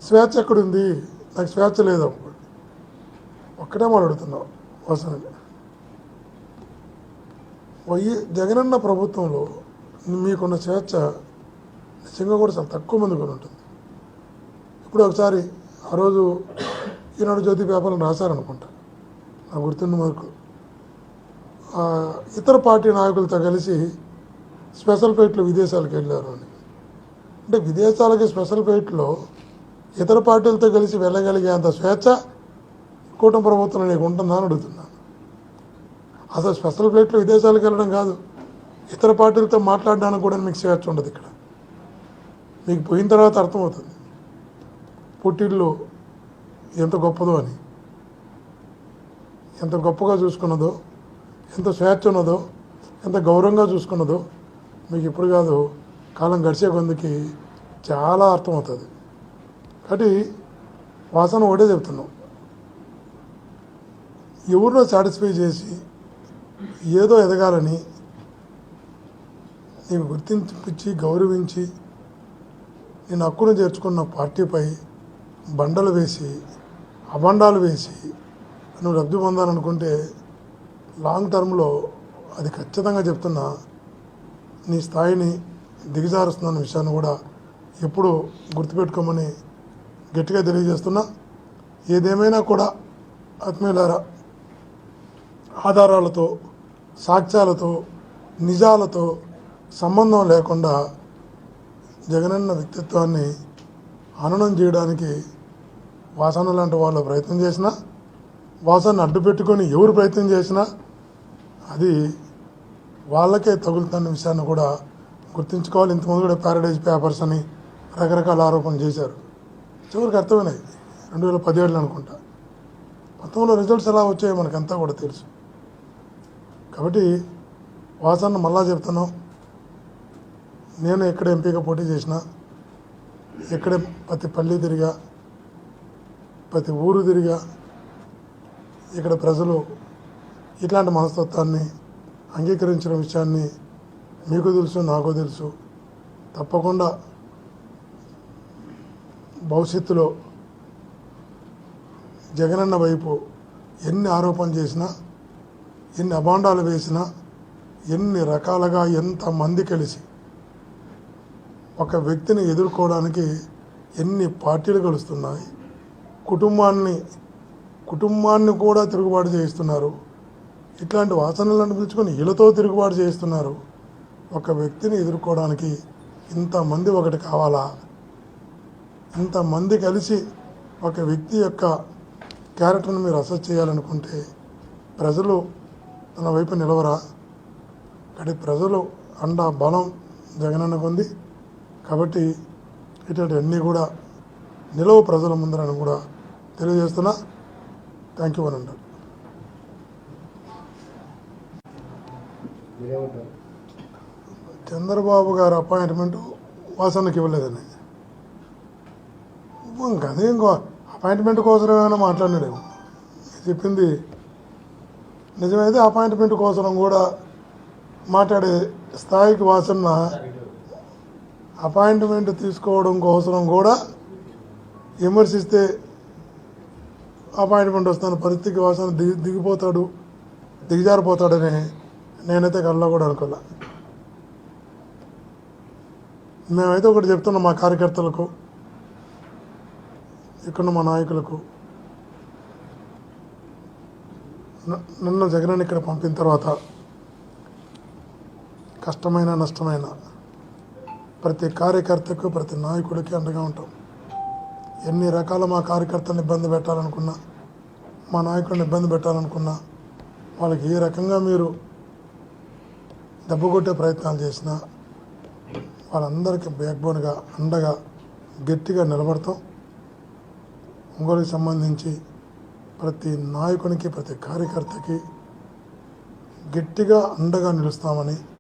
స్వేచ్ఛ ఎక్కడుంది? నాకు స్వేచ్ఛ లేదు. ఒక్కటే మాట అడుగుతున్నాం వాసనని. జగనన్న ప్రభుత్వంలో మీకున్న స్వేచ్ఛ నిజంగా కూడా చాలా తక్కువ మంది కూడా ఉంటుంది. ఇప్పుడు ఒకసారి ఆ రోజు ఈనాడు జ్యోతి పేపర్లు రాశారనుకుంటా, నాకు గుర్తున్న వరకు ఇతర పార్టీ నాయకులతో కలిసి స్పెషల్ ఫ్లైట్లో విదేశాలకు వెళ్ళారు అని. అంటే విదేశాలకి స్పెషల్ ఫ్లైట్లో ఇతర పార్టీలతో కలిసి వెళ్ళగలిగేంత స్వేచ్ఛ కూటమి ప్రభుత్వం నీకు ఉంటుందా అని అడుగుతున్నాను. అసలు స్పెషల్ ఫ్లైట్లో విదేశాలకు వెళ్ళడం కాదు, ఇతర పార్టీలతో మాట్లాడడానికి కూడా మీకు స్వేచ్ఛ ఉండదు. ఇక్కడ మీకు పోయిన తర్వాత అర్థమవుతుంది పుట్టిల్లు ఎంత గొప్పదో అని, ఎంత గొప్పగా చూసుకున్నదో, ఎంత స్వేచ్ఛ ఉన్నదో, ఎంత గౌరవంగా చూసుకున్నదో మీకు ఇప్పుడు కాదు, కాలం గడిచే కొందికి చాలా అర్థమవుతుంది. కాబట్టి వాసన ఒకటే చెప్తున్నాం, ఎవరినో సాటిస్ఫై చేసి ఏదో ఎదగాలని నీకు గుర్తించి గౌరవించి నేను హక్కును చేర్చుకున్న పార్టీపై బండలు వేసి అబండాలు వేసి నువ్వు లబ్ధి పొందాలనుకుంటే లాంగ్ టర్మ్లో అది ఖచ్చితంగా చెప్తున్నా నీ స్థాయిని దిగజారుస్తున్న విషయాన్ని కూడా ఎప్పుడు గుర్తుపెట్టుకోమని గట్టిగా తెలియజేస్తున్నా. ఏదేమైనా కూడా ఆత్మీయులారా, ఆధారాలతో, సాక్ష్యాలతో, నిజాలతో సంబంధం లేకుండా జగనన్న వ్యక్తిత్వాన్ని హననం చేయడానికి వాసన లాంటి వాళ్ళు ప్రయత్నం చేసినా, వాసనను అడ్డు పెట్టుకొని ఎవరు ప్రయత్నం చేసినా అది వాళ్ళకే తగులుతున్న విషయాన్ని కూడా గుర్తుంచుకోవాలి. ఇంతకుముందు కూడా ప్యారడైజ్ పేపర్స్ అని రకరకాల ఆరోపణలు చేశారు. చివరికి అర్థమైనాయి 2017 అనుకుంటా. 19లో రిజల్ట్స్ ఎలా వచ్చాయో మనకంతా కూడా తెలుసు. కాబట్టి వాసన మళ్ళా చెప్తున్నాం, నేను ఎక్కడ ఎంపీగా పోటీ చేసినా, ఎక్కడ ప్రతి పల్లె తిరిగా, ప్రతి ఊరు తిరిగా, ఇక్కడ ప్రజలు ఇట్లాంటి మనస్తత్వాన్ని అంగీకరించిన విషయాన్ని మీకు తెలుసు, నాకు తెలుసు. తప్పకుండా భవిష్యత్తులో జగనన్న వైపు ఎన్ని ఆరోపణలు చేసినా, ఎన్ని అభాండాలు వేసినా, ఎన్ని రకాలుగా ఎంతమంది కలిసి ఒక వ్యక్తిని ఎదుర్కోవడానికి ఎన్ని పార్టీలు కలుస్తున్నాయి, కుటుంబాన్ని కూడా తిరుగుబాటు చేయిస్తున్నారు. ఇట్లాంటి వాసనలను పిలుచుకొని వీళ్ళతో తిరుగుబాటు చేయిస్తున్నారు. ఒక వ్యక్తిని ఎదుర్కోవడానికి ఇంతమంది ఒకటి కావాలా? ఇంతమంది కలిసి ఒక వ్యక్తి యొక్క క్యారెక్టర్ని మీరు అసెస్ చేయాలనుకుంటే ప్రజలు తన వైపు నిలవరా? కాబట్టి ప్రజలు అండ బలం జగనన్నకు ఉంది. కాబట్టి ఇట్లాంటివన్నీ కూడా నిలవ ప్రజల ముందరని కూడా తెలియజేస్తున్నా. థ్యాంక్ యూ అనండి. చంద్రబాబు గారు అపాయింట్మెంట్ వాసనకి ఇవ్వలేదని, ఇంకదే ఇంకో అపాయింట్మెంట్ కోసం ఏమైనా మాట్లాడినాడేమో. చెప్పింది నిజమైతే అపాయింట్మెంట్ కోసం కూడా మాట్లాడే స్థాయికి వాసన అపాయింట్మెంట్ తీసుకోవడం కోసం కూడా విమర్శిస్తే అపాయింట్మెంట్ వస్తున్న పరిస్థితికి వాసన దిగజారిపోతాడని నేనైతే కళ్ళలో కూడా అనుకోలే. మేమైతే ఒకటి చెప్తున్నాం మా కార్యకర్తలకు, ఇక్కడ మా నాయకులకు, నన్ను జగనన్న ఇక్కడ పంపిన తర్వాత కష్టమైన నష్టమైన ప్రతి కార్యకర్తకు, ప్రతి నాయకుడికి అండగా ఉంటాం. ఎన్ని రకాల మా కార్యకర్తలను ఇబ్బంది పెట్టాలనుకున్నా, మా నాయకులను ఇబ్బంది పెట్టాలనుకున్నా, వాళ్ళకి ఏ రకంగా మీరు దెబ్బ కొట్టే ప్రయత్నాలు చేసినా వాళ్ళందరికీ బ్యాక్బోన్గా అండగా గట్టిగా నిలబడతాం. ఒంగోలుకి సంబంధించి ప్రతి నాయకునికి, ప్రతి కార్యకర్తకి గట్టిగా అండగా నిలుస్తామని